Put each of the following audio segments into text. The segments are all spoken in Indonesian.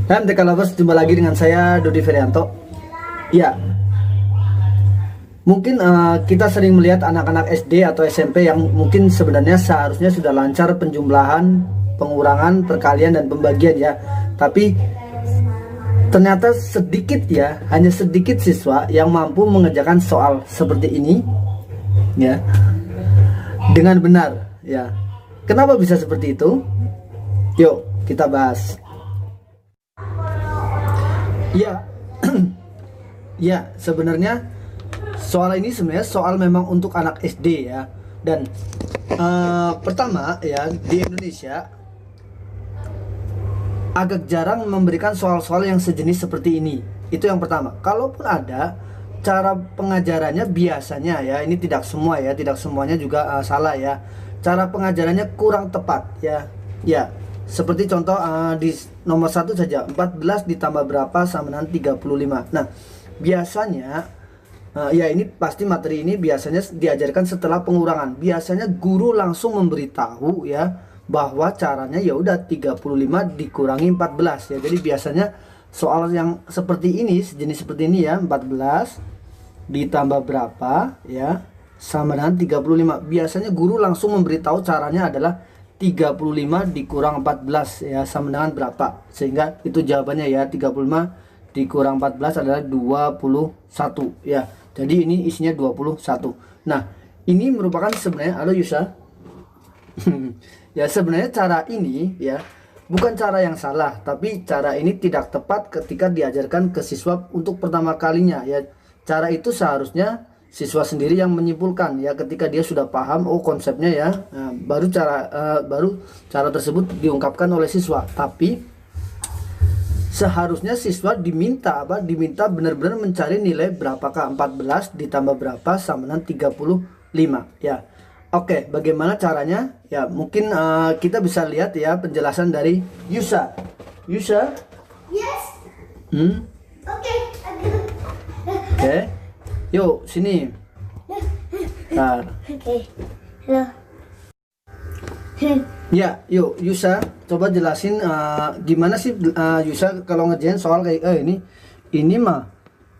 Hai MTK Lovers, jumpa lagi dengan saya Dodi Ferianto. Ya, mungkin kita sering melihat anak-anak SD atau SMP yang mungkin sebenarnya seharusnya sudah lancar penjumlahan, pengurangan, perkalian, dan pembagian ya. Tapi ternyata sedikit ya, hanya sedikit siswa yang mampu mengerjakan soal seperti ini ya dengan benar ya. Kenapa bisa seperti itu? Yuk kita bahas. Ya, ya sebenarnya soal ini sebenarnya soal memang untuk anak SD ya. Dan pertama ya, di Indonesia agak jarang memberikan soal-soal yang sejenis seperti ini. Itu yang pertama. Kalaupun ada, cara pengajarannya biasanya ya, ini tidak semua ya, tidak semuanya juga salah ya. Cara pengajarannya kurang tepat ya. Ya, seperti contoh di nomor 1 saja, 14 ditambah berapa sama dengan 35. Nah, biasanya ya ini pasti materi ini biasanya diajarkan setelah pengurangan. Biasanya guru langsung memberitahu ya bahwa caranya ya udah 35 dikurangi 14 ya. Jadi biasanya soal yang seperti ini, sejenis seperti ini ya, 14 ditambah berapa ya sama dengan 35. Biasanya guru langsung memberitahu caranya adalah 35 dikurang 14 ya sama dengan berapa, sehingga itu jawabannya ya, 35 dikurang 14 adalah 21 ya. Jadi ini isinya 21. Nah, ini merupakan sebenarnya, halo Yusa. Ya sebenarnya cara ini ya bukan cara yang salah, tapi cara ini tidak tepat ketika diajarkan ke siswa untuk pertama kalinya ya. Cara itu seharusnya siswa sendiri yang menyimpulkan ya, ketika dia sudah paham oh konsepnya ya, nah, baru cara tersebut diungkapkan oleh siswa. Tapi seharusnya siswa diminta benar-benar mencari nilai berapakah 14 ditambah berapa sama dengan 35 ya. Oke, bagaimana caranya ya, mungkin kita bisa lihat ya penjelasan dari Yusa. Yusa? Yes. Oke. Yuk sini. Nah. Oke. Ya, yuk Yusa, coba jelasin gimana sih Yusa kalau ngerjain soal kayak ini mah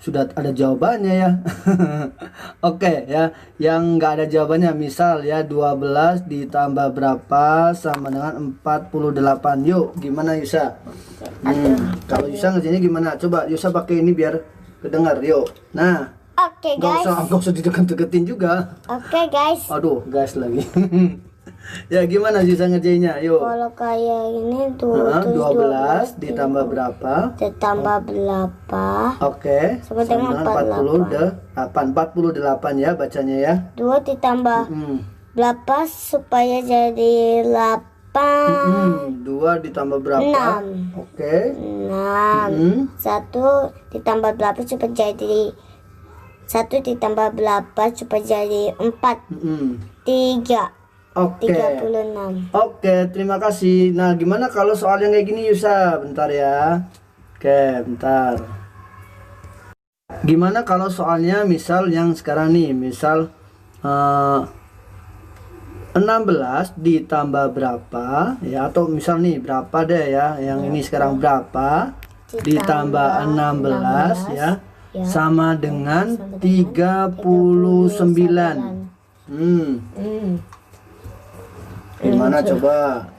sudah ada jawabannya ya. Oke ya, yang nggak ada jawabannya misal ya 12 ditambah berapa sama dengan 48. Yuk, gimana Yusa? Kalau Yusa ngerjainnya gimana? Coba Yusa pakai ini biar kedengar. Yuk. Nah. Oke guys. Gak usah dideketin juga. Oke guys. Aduh, guys lagi. Ya gimana Yusa ngerjainnya? Yuk. Kalau kayak ini tuh 12 ditambah berapa? Ditambah berapa? Oke. Sama dengan 48 ya bacanya ya. 2 ditambah berapa supaya jadi 8? 2 ditambah berapa? 6. Oke. 6. 1 ditambah berapa supaya jadi 1 ditambah berapa supaya jadi 4? 3. Oke. 36. Oke, terima kasih. Nah, gimana kalau soal yang kayak gini Yusa? Bentar ya. Oke, bentar. Gimana kalau soalnya misal yang sekarang nih, misal 16 ditambah berapa ya, atau misal nih berapa deh ya, yang ini sekarang berapa ditambah 16 ya sama dengan 39. Gimana coba?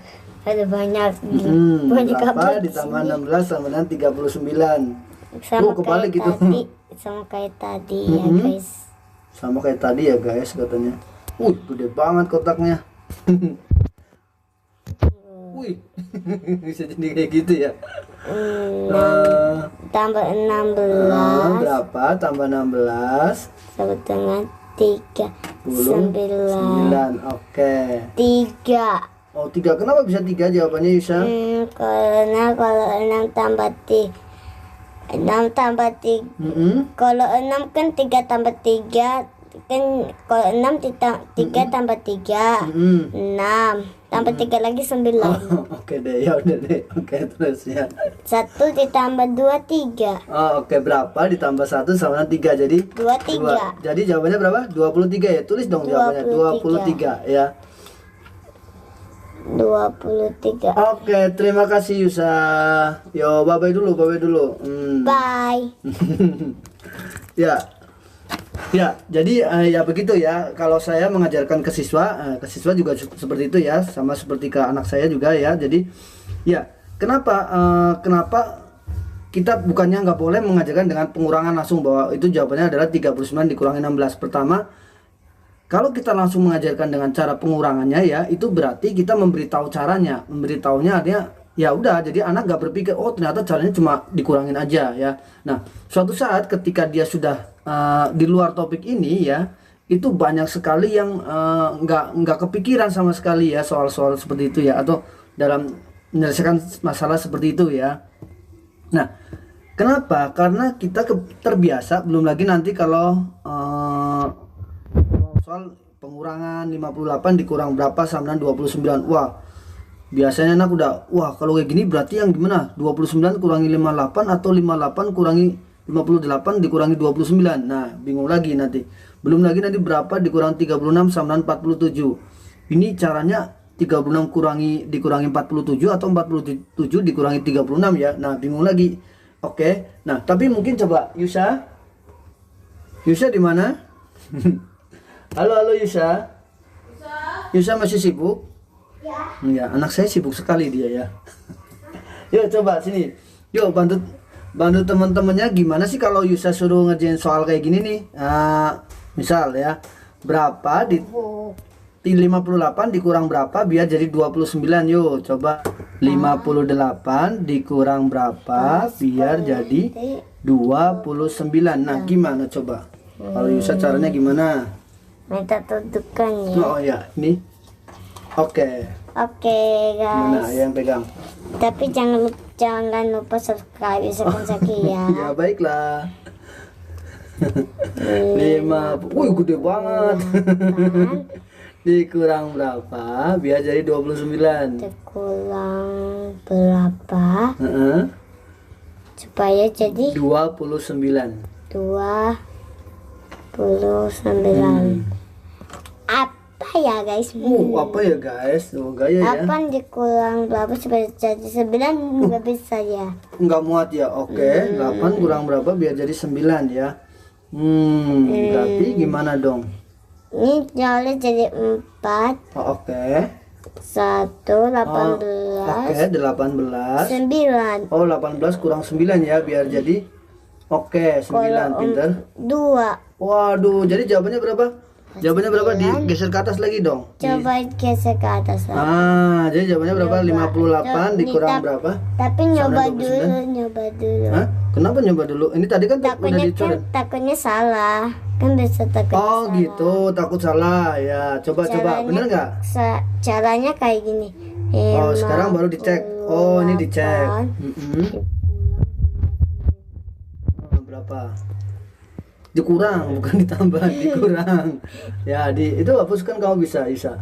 Ada banyak berapa ditambah 16 sama dengan 39? Sama kebalik gitu. Sama kayak tadi ya guys. Sama kayak tadi ya guys katanya. Gede banget kotaknya. Wih, bisa jadi kayak gitu ya. Tambah 16. Berapa tambah 16? Sama dengan 39. Oke. 3. Oh 3, kenapa bisa 3 jawabannya Yusa? Karena kalau 6 tambah 3 kalau 6 kan 3 tambah 3 kan, kalau 6 3 tambah 3 6 tambah 3 lagi 9. Oke deh, ya udah deh. Oke, terus ya 1 ditambah 2 3. Oke, berapa ditambah 1 sama dengan 3 jadi 23. Jadi jawabannya berapa? 23 ya. Tulis dong jawabannya 23 ya. 23. Oke, terima kasih Yusa. Yo, bye-bye dulu, bye-bye dulu. Bye. Ya. Ya, jadi ya begitu ya. Kalau saya mengajarkan ke siswa juga seperti itu ya, sama seperti ke anak saya juga ya. Jadi ya, kenapa kita bukannya nggak boleh mengajarkan dengan pengurangan langsung, bahwa itu jawabannya adalah 39 dikurangi 16. Pertama, kalau kita langsung mengajarkan dengan cara pengurangannya ya, itu berarti kita memberitahu caranya. Memberitahunya artinya ya udah, jadi anak gak berpikir oh ternyata caranya cuma dikurangin aja ya. Nah, suatu saat ketika dia sudah di luar topik ini ya, itu banyak sekali yang nggak kepikiran sama sekali ya soal-soal seperti itu ya, atau dalam menyelesaikan masalah seperti itu ya. Nah, kenapa? Karena kita terbiasa, belum lagi nanti kalau soal pengurangan 58 dikurang berapa sama dengan 29. Wah, biasanya anak udah, wah kalau kayak gini berarti yang gimana? 29 kurangi 58 atau 58 kurangi 58 dikurangi 29. Nah, bingung lagi nanti. Belum lagi nanti berapa dikurangi 36 sama dengan 47. Ini caranya 36 dikurangi 47 atau 47 dikurangi 36 ya. Nah, bingung lagi. Oke. Nah, tapi mungkin coba Yusa. Yusa di mana? Halo Yusa. Yusa masih sibuk? Ya. Iya, anak saya sibuk sekali dia ya. Yuk coba sini. Yuk bantu teman-temannya gimana sih kalau Yusa suruh ngerjain soal kayak gini nih. Misal ya, berapa di 58 dikurang berapa biar jadi 29. Yuk coba 58 dikurang berapa biar jadi 29. Nah, gimana coba? Kalau Yusa caranya gimana? Minta tunjukkannya. Oh ya, ini. Oke. Oke Mana guys. yang pegang? Tapi jangan lupa subscribe Saki ya. Ya baiklah. 5. Wih, gede banget. Dikurang berapa biar jadi 29? Dikurang berapa supaya jadi 29. 29. Apa ya guys? Apa ya guys? Gaya ya. 8 dikurang berapa supaya jadi 9? Nggak bisa ya. Enggak muat ya. Oke, 8 kurang berapa biar jadi 9 ya. Berarti gimana dong? Ini soalnya jadi 4. Oke. 1 18. Oke, 18. 9. Oh, 18 kurang 9 ya biar jadi. Oke, 9. Pinter. 2. Waduh, jadi jawabannya berapa? Jawabannya berapa? Digeser ke atas lagi dong. Coba geser ke atas lah. Jadi jawabannya berapa? 58 dikurang berapa? Tapi nyoba dulu. Hah? Kenapa nyoba dulu? Ini tadi kan udah dicoret. Takutnya salah. Kan bisa takutnya Oh salah. gitu, takut salah ya. Coba bener nggak? Caranya kayak gini. Oh, sekarang baru dicek. Oh, ini dicek. Berapa? Dikurang, bukan ditambah, dikurang. Ya, itu hapuskan kamu bisa. Oh ya,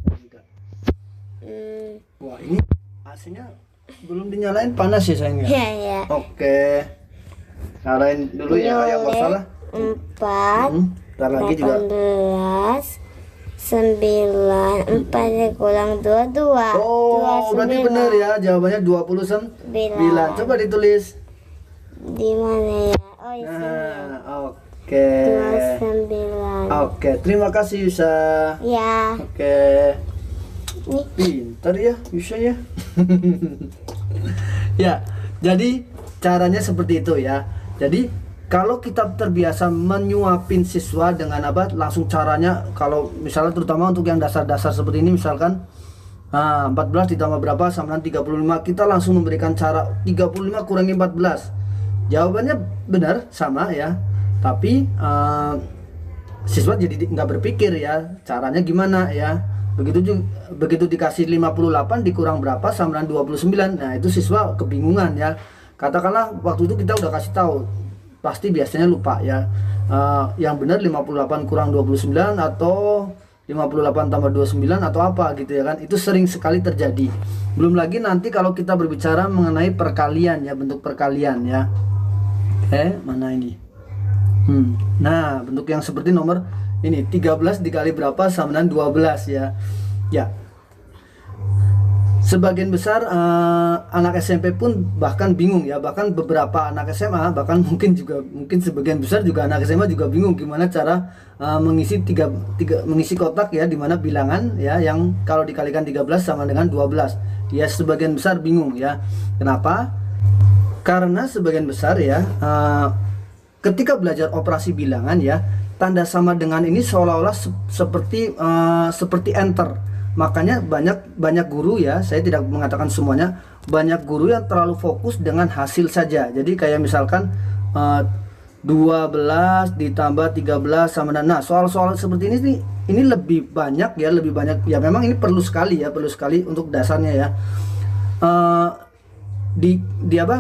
bisa juga. Wah, ini AC-nya belum dinyalain, panas ya sayangnya. Iya. Oke. Nyalain dulu ya, yang masalah. 4. Ntar lagi juga. 18. 9. 4 dikurang 2. Oh, berarti benar ya, jawabannya 29. Coba ditulis. Di mana ya? Oh, di sini. Nah, oke. 29. Oke, terima kasih Yusa. Ya. Oke. Nih. Pintar ya Yusa ya. Ya, jadi caranya seperti itu ya. Jadi kalau kita terbiasa menyuapin siswa dengan apa, langsung caranya, kalau misalnya terutama untuk yang dasar-dasar seperti ini, misalkan 14 ditambah berapa sama dengan 35, kita langsung memberikan cara 35 kurangi 14. Jawabannya benar sama ya, tapi siswa jadi nggak berpikir ya caranya gimana ya. Begitu dikasih 58 dikurang berapa sama dengan 29. Nah, itu siswa kebingungan ya. Katakanlah waktu itu kita udah kasih tahu, pasti biasanya lupa ya. Yang benar 58 kurang 29 atau 58 tambah 29 atau apa gitu ya kan. Itu sering sekali terjadi. Belum lagi nanti kalau kita berbicara mengenai perkalian ya, bentuk perkalian ya. Mana ini? Nah, bentuk yang seperti nomor ini 13 dikali berapa sama dengan 12 ya. Ya. Sebagian besar anak SMP pun bahkan bingung ya, bahkan beberapa anak SMA, bahkan mungkin sebagian besar juga anak SMA juga bingung gimana cara mengisi kotak ya, dimana bilangan ya yang kalau dikalikan 13 sama dengan 12 ya. Sebagian besar bingung ya. Kenapa? Karena sebagian besar ya ketika belajar operasi bilangan ya, tanda sama dengan ini seolah-olah seperti enter. Makanya banyak guru ya, saya tidak mengatakan semuanya, banyak guru yang terlalu fokus dengan hasil saja. Jadi kayak misalkan 12 ditambah 13 sama dengan, nah soal-soal seperti ini lebih banyak ya, memang ini perlu sekali untuk dasarnya ya.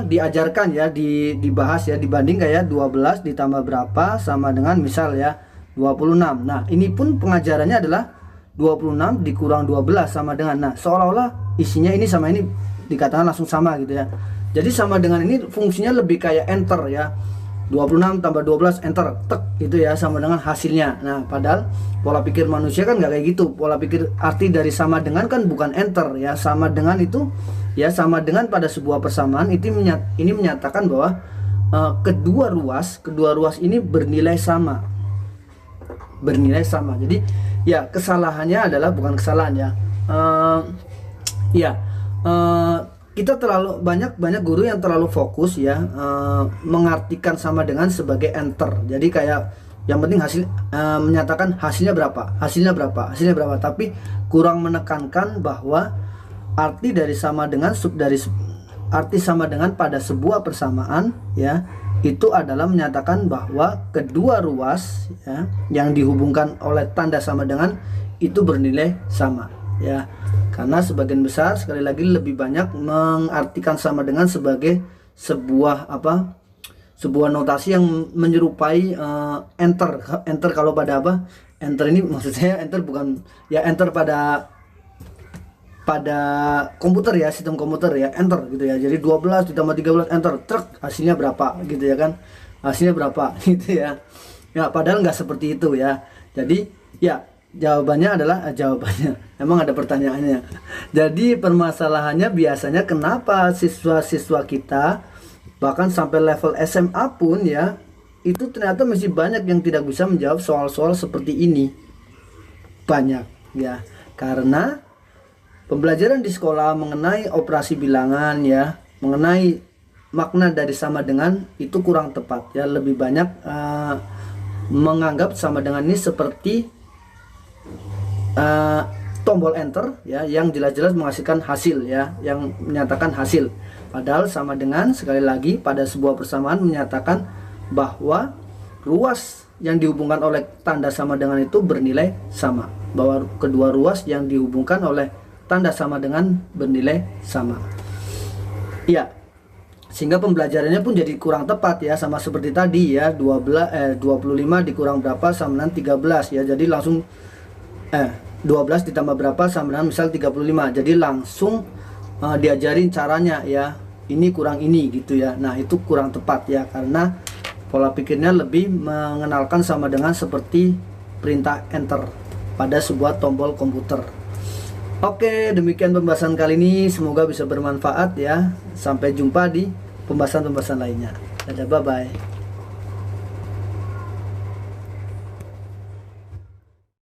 Diajarkan ya, dibahas ya, dibanding kayak 12 ditambah berapa sama dengan misal ya 26. Nah ini pun pengajarannya adalah 26 dikurang 12 sama dengan, nah seolah-olah isinya ini sama ini dikatakan langsung sama gitu ya. Jadi sama dengan ini fungsinya lebih kayak enter ya, 26 tambah 12 enter, tek itu ya, sama dengan hasilnya. Nah padahal pola pikir manusia kan nggak kayak gitu. Pola pikir arti dari sama dengan kan bukan enter ya. Sama dengan itu ya, sama dengan pada sebuah persamaan ini menyatakan bahwa kedua ruas ini bernilai sama. Jadi ya kesalahannya adalah, bukan kesalahan ya, kita terlalu banyak guru yang terlalu fokus ya, mengartikan sama dengan sebagai enter. Jadi kayak yang penting menyatakan hasilnya berapa, tapi kurang menekankan bahwa arti dari sama dengan arti sama dengan pada sebuah persamaan ya, itu adalah menyatakan bahwa kedua ruas ya, yang dihubungkan oleh tanda sama dengan itu bernilai sama ya. Karena sebagian besar sekali lagi lebih banyak mengartikan sama dengan sebagai sebuah notasi yang menyerupai enter kalau pada enter ini maksud saya enter bukan ya, enter pada komputer ya, sistem komputer ya, enter gitu ya. Jadi 12 ditambah 13 enter, truk hasilnya berapa gitu ya kan, hasilnya berapa gitu ya. Ya padahal nggak seperti itu ya. Jadi ya jawabannya emang ada pertanyaannya. Jadi permasalahannya biasanya kenapa siswa-siswa kita bahkan sampai level SMA pun ya, itu ternyata masih banyak yang tidak bisa menjawab soal-soal seperti ini. Banyak ya, karena pembelajaran di sekolah mengenai operasi bilangan ya, mengenai makna dari sama dengan itu kurang tepat ya. Lebih banyak menganggap sama dengan ini seperti tombol enter ya, yang jelas-jelas menghasilkan hasil ya, yang menyatakan hasil. Padahal sama dengan sekali lagi pada sebuah persamaan menyatakan bahwa ruas yang dihubungkan oleh tanda sama dengan itu bernilai sama, bahwa kedua ruas yang dihubungkan oleh tanda sama dengan bernilai sama ya, sehingga pembelajarannya pun jadi kurang tepat ya, sama seperti tadi ya, 25 dikurang berapa sama dengan 13 ya, jadi langsung 12 ditambah berapa sama dengan misal 35, jadi langsung diajarin caranya ya, ini kurang ini gitu ya. Nah itu kurang tepat ya, karena pola pikirnya lebih mengenalkan sama dengan seperti perintah enter pada sebuah tombol komputer. Oke, demikian pembahasan kali ini, semoga bisa bermanfaat ya. Sampai jumpa di pembahasan lainnya. Dadah, bye bye.